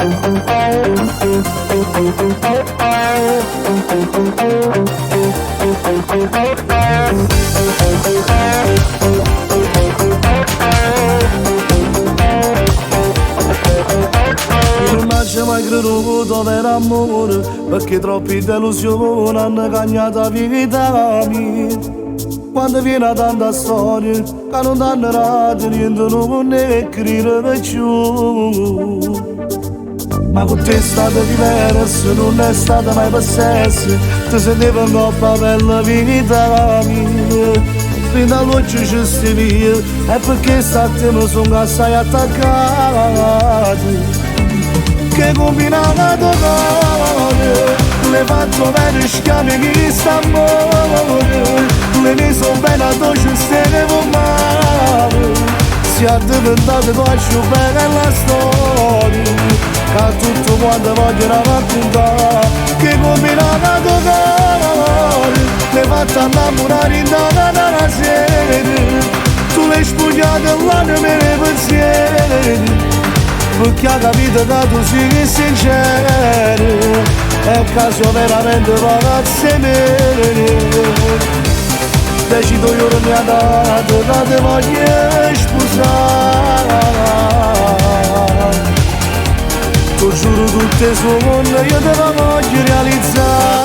Non c'è mai creduto per amore, perché troppi delusioni hanno cagnato la vita mia. Quando viene tanta storia, che non danno rato, niente non ne scrivere più. Ma con te è stato diverso, non è stato mai possesso, ti sentivo in coppa per la vita mia. Fino all'oggi ci stai via, è perché sta a te mi sono assai attaccato. Che combinava tuo cuore, le fatto bene schiavi che sta amore, le ne sono bene a tu ci stenevo male, si è diventato più bella la storia, che tutto quanto voglio raccontare, che combinava tuo cuore, le fatto innamorare in la sera, tu l'hai spugliato l'anima e nei pensieri, perché ha capito che tu sei sincero, è caso veramente ragazze mie. Decido io mi ha dato che ti voglio sposare, tu giuro tutte le sogni io te la voglio realizzare.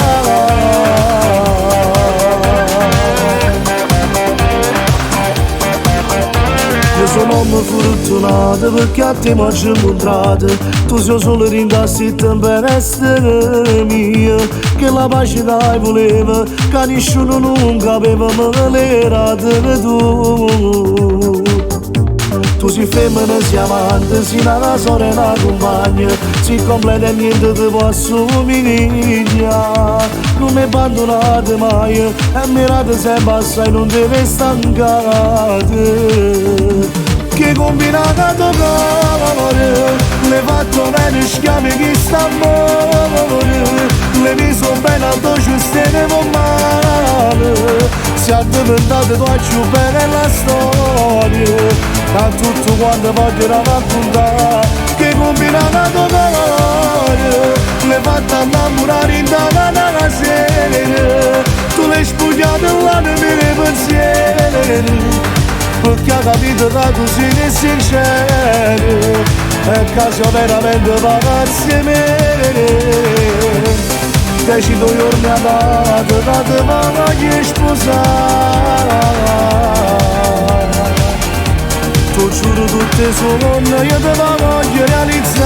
Io sono un uomo fortunato perché a te mi ho incontrato, tu sei solo ringraziato per essere mia, che la pace che voleva, che nessuno nunca aveva me l'era tu. Tu sei femmina, sei amante, sei una sorella e una compagna, sei completa e niente ti può assomigliare. Non mi abbandonate mai, e mirate sempre assai, non deve stancare. Che combinata tuo cuore, le fatto bene schiavi che sta amore, le mi sono bene a tu ci stenevo male, si è diventato tua più bella la storia, a tutto quanto voglio raccontare. Che combinata tuo cuore, le fatto innamorare in la sera, tu l'hai spugliato l'anima e nei pensieri, perché ha capito che tu sei sincero, è caso veramente ragazze mie. Decido io mi ha dato che ti voglio sposare, tu giuro tutte le sogni io te la voglio realizzare.